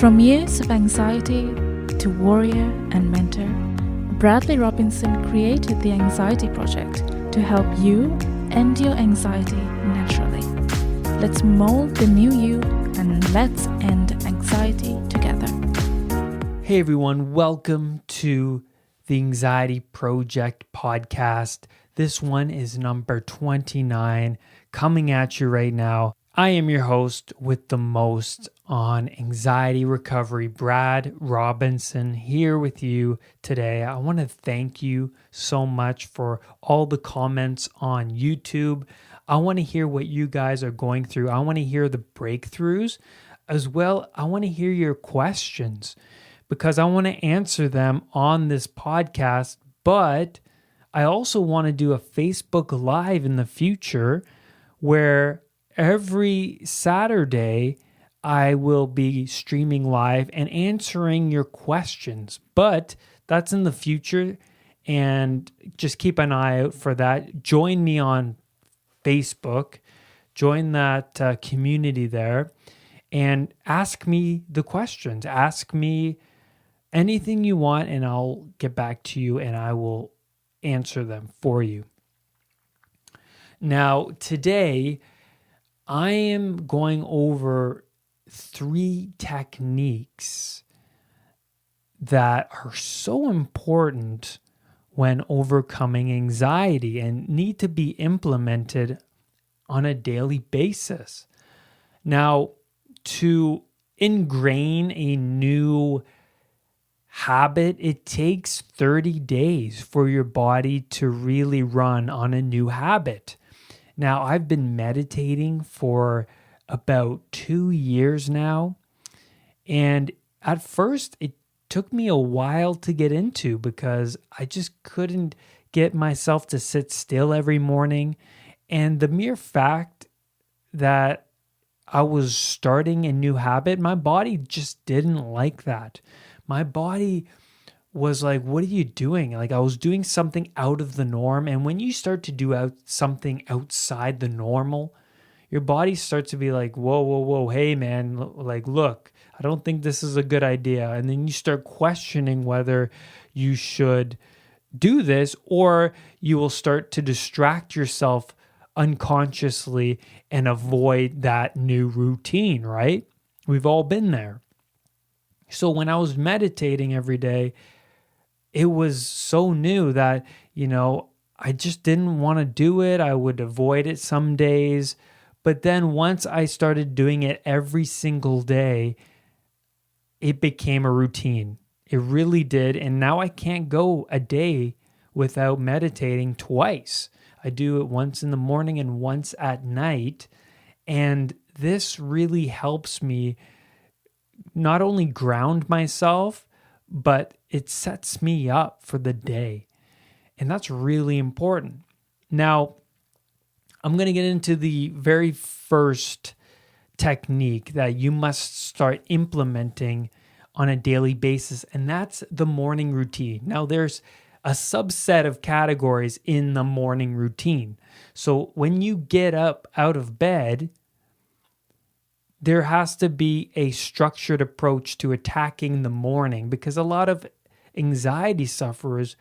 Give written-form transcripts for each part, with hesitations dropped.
From years of anxiety to warrior and mentor, Bradley Robinson created the Anxiety Project to help you end your anxiety naturally. Let's mold the new you and let's end anxiety together. Hey everyone, welcome to the Anxiety Project podcast. This one is number 29 coming at you right now. I am your host with the most on anxiety recovery, Brad Robinson, here with you today. I want to thank you so much for all the comments on YouTube. I want to hear what you guys are going through. I want to hear the breakthroughs as well. I want to hear your questions because I want to answer them on this podcast, but I also want to do a Facebook Live in the future where every Saturday, I will be streaming live and answering your questions, but that's in the future, and just keep an eye out for that. Join me on Facebook, join that community there, and ask me the questions. Ask me anything you want, and I'll get back to you, and I will answer them for you. Now, today, I am going over 3 techniques that are so important when overcoming anxiety and need to be implemented on a daily basis. Now, to ingrain a new habit, it takes 30 days for your body to really run on a new habit. Now, I've been meditating for about 2 years now, and at first it took me a while to get into because I just couldn't get myself to sit still every morning, and the mere fact that I was starting a new habit, my body just didn't like that. My body was like, what are you doing? Like, I was doing something out of the norm. And when you start to do something outside the normal, your body starts to be like, whoa, hey man, like, look, I don't think this is a good idea. And then you start questioning whether you should do this, or you will start to distract yourself unconsciously and avoid that new routine, right? We've all been there. So when I was meditating every day, it was so new that, I just didn't want to do it. I would avoid it some days. But then once I started doing it every single day, it became a routine. It really did. And now I can't go a day without meditating twice. I do it once in the morning and once at night. And this really helps me not only ground myself, but it sets me up for the day. And that's really important. Now, I'm going to get into the very first technique that you must start implementing on a daily basis, and that's the morning routine. Now, there's a subset of categories in the morning routine. So when you get up out of bed, there has to be a structured approach to attacking the morning, because a lot of anxiety sufferers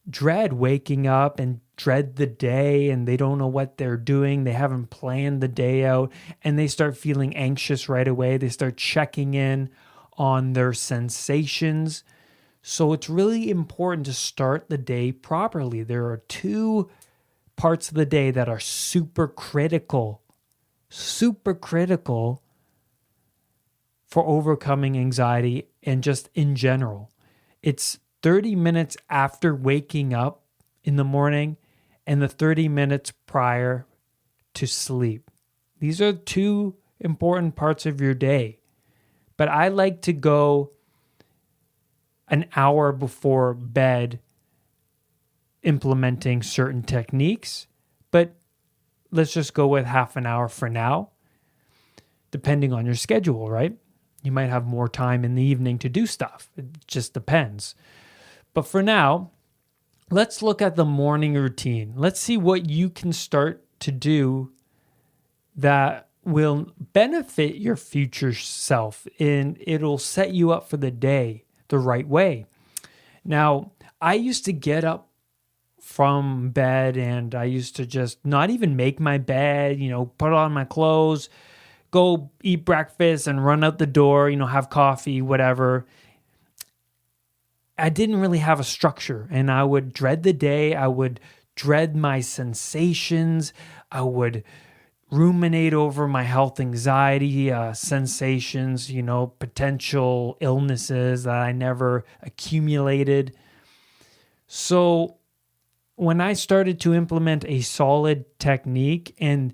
dread waking up and dread the day, and they don't know what they're doing. They haven't planned the day out, and they start feeling anxious right away. They start checking in on their sensations. So it's really important to start the day properly. There are 2 parts of the day that are super critical for overcoming anxiety and just in general. It's 30 minutes after waking up in the morning and the 30 minutes prior to sleep. These are 2 important parts of your day. But I like to go an hour before bed implementing certain techniques, but let's just go with half an hour for now, depending on your schedule, right? You might have more time in the evening to do stuff. It just depends. But for now, let's look at the morning routine. Let's see what you can start to do that will benefit your future self, and it'll set you up for the day the right way. Now, I used to get up from bed and I used to just not even make my bed, put on my clothes, go eat breakfast and run out the door, have coffee, whatever. I didn't really have a structure, and I would dread the day. I would dread my sensations. I would ruminate over my health anxiety sensations, potential illnesses that I never accumulated. So when I started to implement a solid technique, and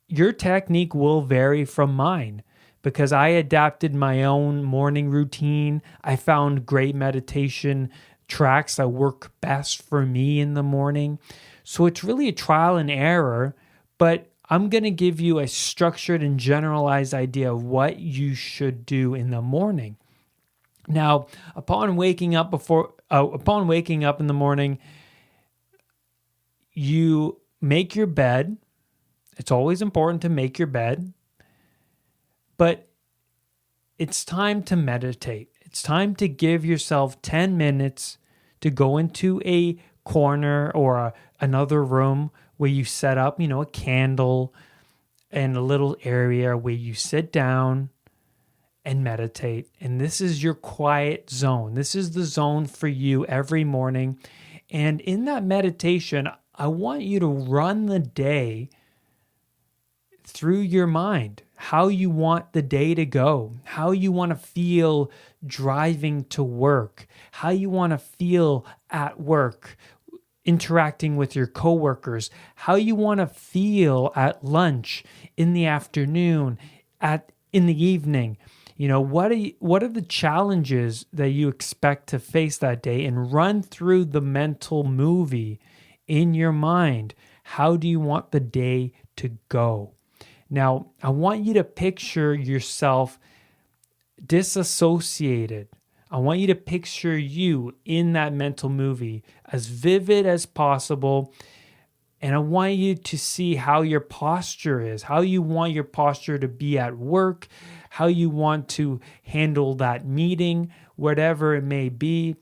your technique will vary from mine because I adapted my own morning routine. I found great meditation tracks that work best for me in the morning. So it's really a trial and error, but I'm going to give you a structured and generalized idea of what you should do in the morning. Now, upon waking up in the morning, you make your bed. It's always important to make your bed, but it's time to meditate. It's time to give yourself 10 minutes to go into a corner or another room where you set up, a candle and a little area where you sit down and meditate. And this is your quiet zone. This is the zone for you every morning. And in that meditation, I want you to run the day through your mind, how you want the day to go, how you want to feel driving to work, how you want to feel at work, interacting with your coworkers, how you want to feel at lunch, in the afternoon, in the evening. What are the challenges that you expect to face that day, and run through the mental movie in your mind. How do you want the day to go? Now, I want you to picture yourself disassociated. I want you to picture you in that mental movie as vivid as possible. And I want you to see how your posture is, how you want your posture to be at work, how you want to handle that meeting, whatever it may be,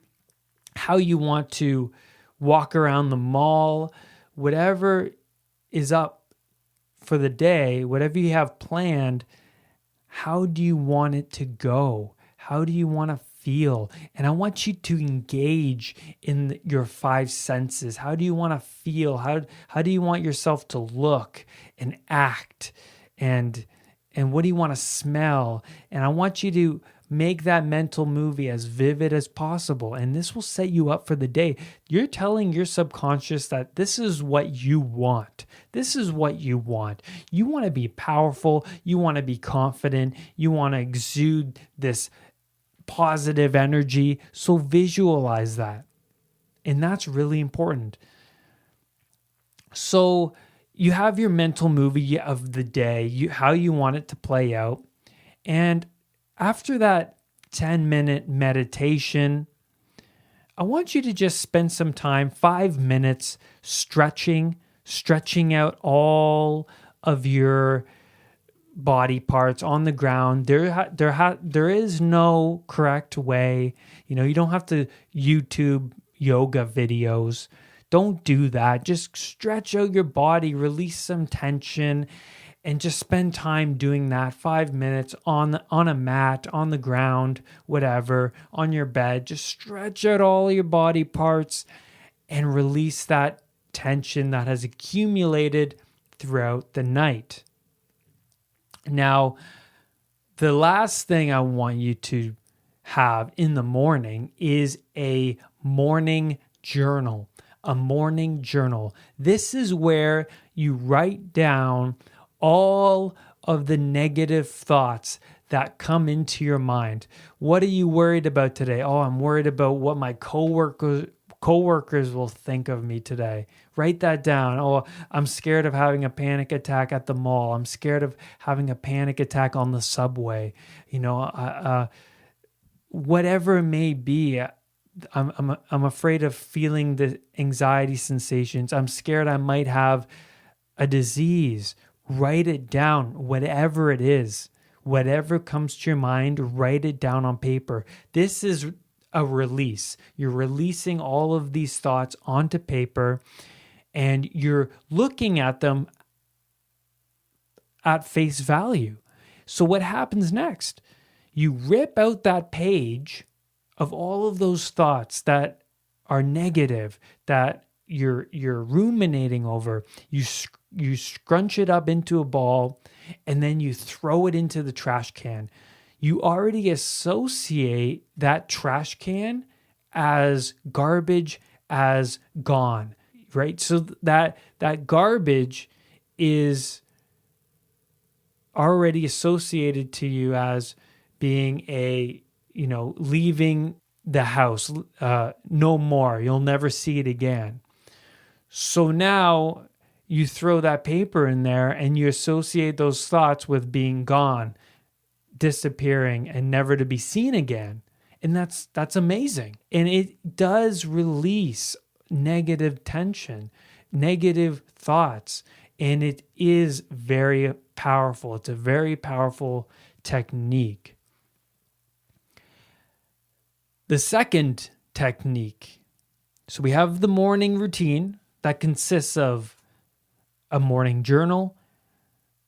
how you want to walk around the mall, whatever is up for the day, whatever you have planned. How do you want it to go? How do you want to feel? And I want you to engage in your five senses. How do you want to feel? How do you want yourself to look and act? And what do you want to smell? And I want you to make that mental movie as vivid as possible. And this will set you up for the day. You're telling your subconscious that this is what you want. This is what you want. You want to be powerful. You want to be confident. You want to exude this positive energy. So visualize that. And that's really important. So you have your mental movie of the day, how you want it to play out. And after that 10-minute meditation, I want you to just spend some time, 5 minutes, stretching out all of your body parts on the ground. There is no correct way. You don't have to YouTube yoga videos. Don't do that. Just stretch out your body, release some tension, and just spend time doing that. 5 minutes on a mat, on the ground, whatever, on your bed. Just stretch out all your body parts and release that tension that has accumulated throughout the night. Now, the last thing I want you to have in the morning is a morning journal. A morning journal. This is where you write down all of the negative thoughts that come into your mind. What are you worried about today? Oh, I'm worried about what my coworkers will think of me today. Write that down. Oh, I'm scared of having a panic attack at the mall. I'm scared of having a panic attack on the subway. Whatever it may be. I'm afraid of feeling the anxiety sensations. I'm scared I might have a disease. write it down, whatever it is, whatever comes to your mind, write it down on paper. This is a release. You're releasing all of these thoughts onto paper, and you're looking at them at face value. So what happens next? You rip out that page of all of those thoughts that are negative, that you're ruminating over. You scrunch it up into a ball, and then you throw it into the trash can. You already associate that trash can as garbage, as gone, right? So that garbage is already associated to you as being leaving the house, no more. You'll never see it again. So now you throw that paper in there and you associate those thoughts with being gone, disappearing, and never to be seen again. And that's amazing. And it does release negative tension, negative thoughts. And it is very powerful. It's a very powerful technique. The second technique. So we have the morning routine that consists of a morning journal,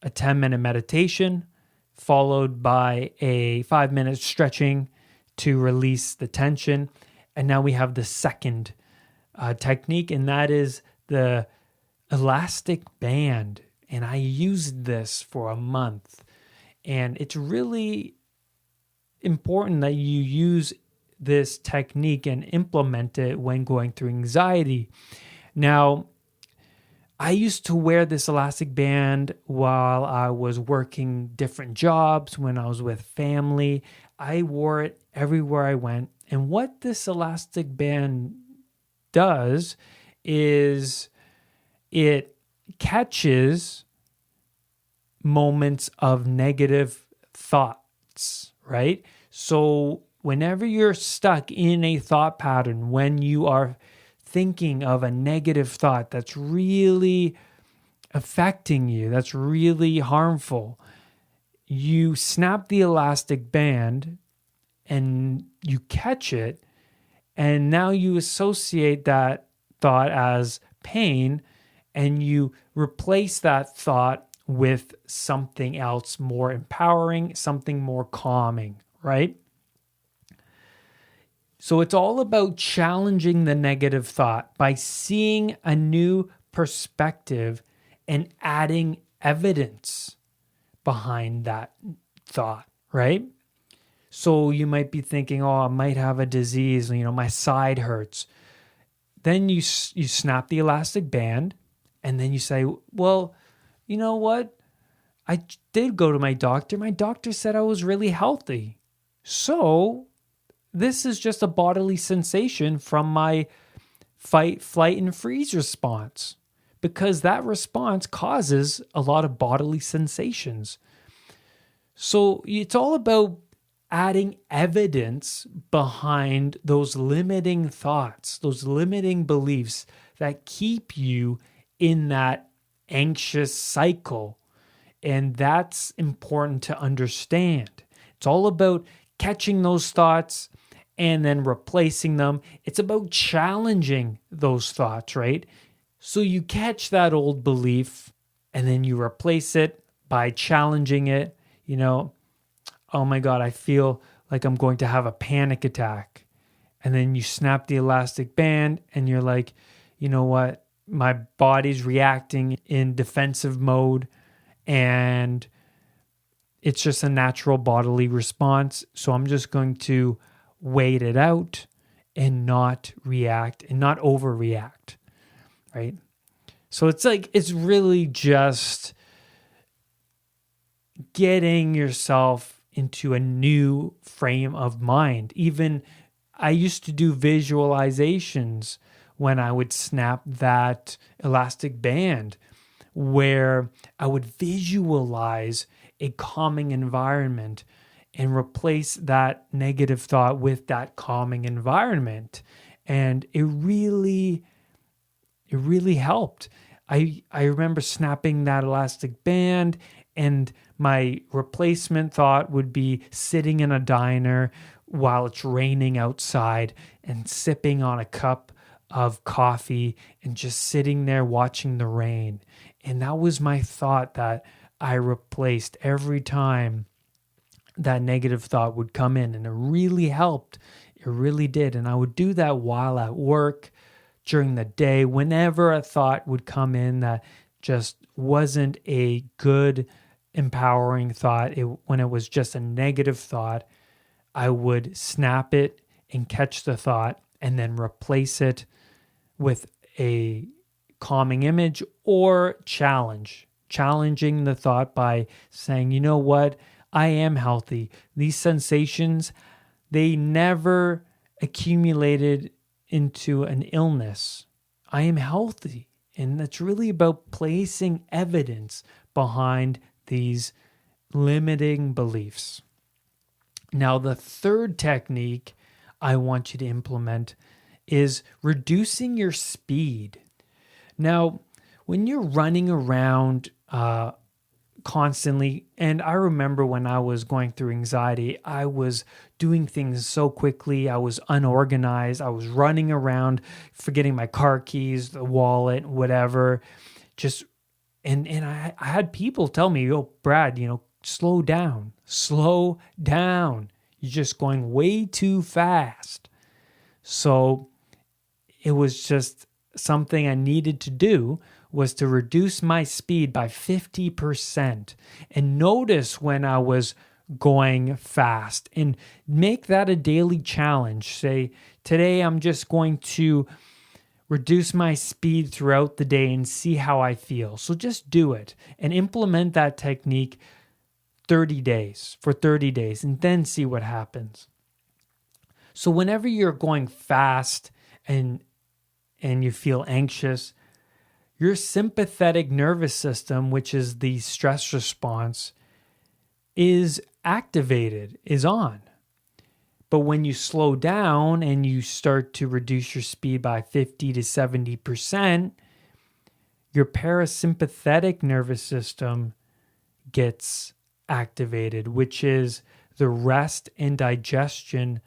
a 10-minute meditation, followed by a 5-minute stretching to release the tension. And now we have the second technique, and that is the elastic band. And I used this for a month. And it's really important that you use this technique and implement it when going through anxiety. Now, I used to wear this elastic band while I was working different jobs, when I was with family. I wore it everywhere I went. And what this elastic band does is it catches moments of negative thoughts, right? So whenever you're stuck in a thought pattern, when you are thinking of a negative thought that's really affecting you, that's really harmful, you snap the elastic band and you catch it, and now you associate that thought as pain, and you replace that thought with something else more empowering, something more calming, right? So it's all about challenging the negative thought by seeing a new perspective and adding evidence behind that thought, right? So you might be thinking, oh, I might have a disease, my side hurts. Then you snap the elastic band, and then you say, well, you know what? I did go to my doctor. My doctor said I was really healthy. So this is just a bodily sensation from my fight, flight, and freeze response, because that response causes a lot of bodily sensations. So it's all about adding evidence behind those limiting thoughts, those limiting beliefs that keep you in that anxious cycle. And that's important to understand. It's all about catching those thoughts and then replacing them. It's about challenging those thoughts, right? So you catch that old belief and then you replace it by challenging it. Oh my God, I feel like I'm going to have a panic attack. And then you snap the elastic band and you're like, you know what? My body's reacting in defensive mode, and it's just a natural bodily response. So I'm just going to wait it out and not react and not overreact, right? So it's really just getting yourself into a new frame of mind. Even I used to do visualizations when I would snap that elastic band, where I would visualize a calming environment and replace that negative thought with that calming environment. And it really helped. I remember snapping that elastic band, and my replacement thought would be sitting in a diner while it's raining outside and sipping on a cup of coffee and just sitting there watching the rain. And that was my thought that I replaced every time that negative thought would come in. And it really helped. It really did. And I would do that while at work, during the day, whenever a thought would come in that just wasn't a good, empowering thought, when it was just a negative thought, I would snap it and catch the thought and then replace it with a calming image or challenging the thought by saying, you know what, I am healthy. These sensations, they never accumulated into an illness. I am healthy. And that's really about placing evidence behind these limiting beliefs. Now, the third technique I want you to implement is reducing your speed. Now, when you're running around constantly, and I remember when I was going through anxiety, I was doing things so quickly. I was unorganized. I was running around, forgetting my car keys, the wallet, whatever. And I had people tell me, "Oh, Brad, slow down. You're just going way too fast." So it was just something I needed to do, was to reduce my speed by 50% and notice when I was going fast and make that a daily challenge. Say, today I'm just going to reduce my speed throughout the day and see how I feel. So just do it and implement that technique for 30 days and then see what happens. So whenever you're going fast and you feel anxious, your sympathetic nervous system, which is the stress response, is activated, is on. But when you slow down and you start to reduce your speed by 50 to 70%, your parasympathetic nervous system gets activated, which is the rest and digestion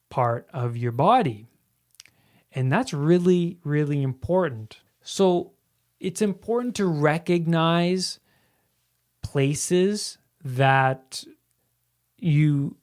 part of your body. And that's really, really important. So it's important to recognize places that you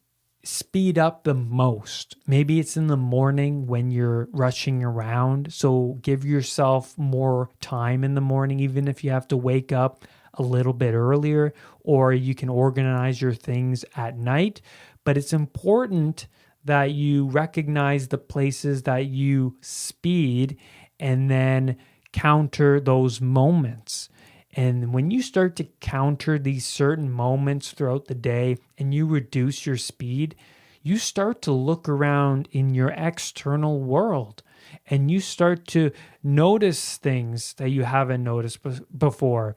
speed up the most. Maybe it's in the morning when you're rushing around. So give yourself more time in the morning, even if you have to wake up a little bit earlier, or you can organize your things at night. But it's important that you recognize the places that you speed and then counter those moments. And when you start to counter these certain moments throughout the day and you reduce your speed, you start to look around in your external world and you start to notice things that you haven't noticed before.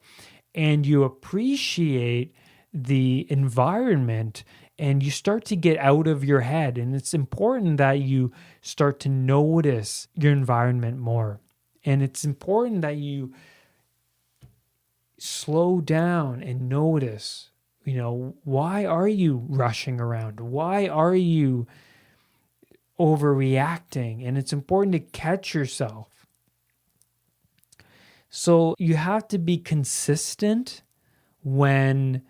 And you appreciate the environment and you start to get out of your head. And it's important that you start to notice your environment more. And it's important that you slow down and notice, why are you rushing around? Why are you overreacting? And it's important to catch yourself. So you have to be consistent when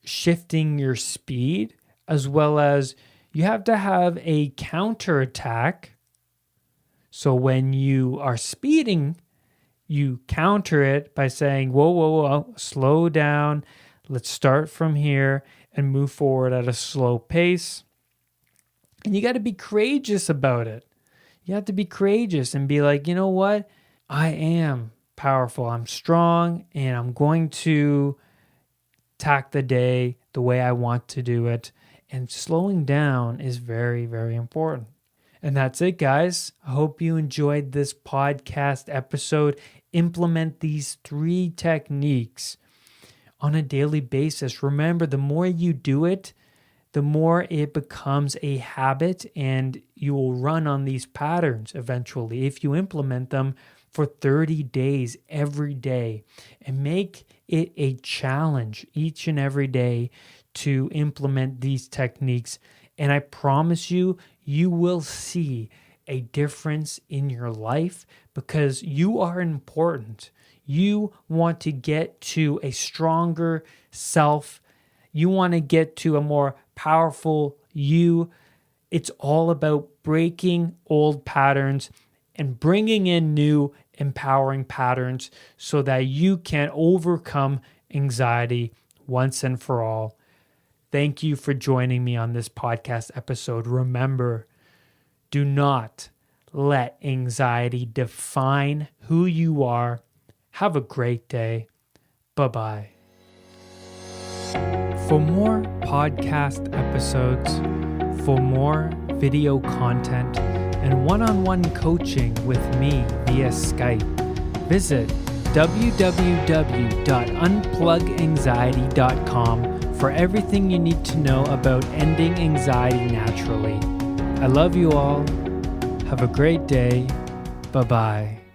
shifting your speed, as well as you have to have a counterattack. So when you are speeding, you counter it by saying, whoa, slow down. Let's start from here and move forward at a slow pace. And you got to be courageous about it. You have to be courageous and be like, you know what? I am powerful. I'm strong, and I'm going to tack the day the way I want to do it. And slowing down is very, very important. And that's it, guys. I hope you enjoyed this podcast episode. Implement these 3 techniques on a daily basis. Remember, the more you do it, the more it becomes a habit, and you will run on these patterns eventually. If you implement them, for 30 days every day and make it a challenge each and every day to implement these techniques. And I promise you, you will see a difference in your life because you are important. You want to get to a stronger self. You want to get to a more powerful you. It's all about breaking old patterns and bringing in new empowering patterns so that you can overcome anxiety once and for all. Thank you for joining me on this podcast episode. Remember, do not let anxiety define who you are. Have a great day. Bye-bye. For more podcast episodes, for more video content, and one-on-one coaching with me via Skype, visit www.unpluganxiety.com for everything you need to know about ending anxiety naturally. I love you all. Have a great day. Bye-bye.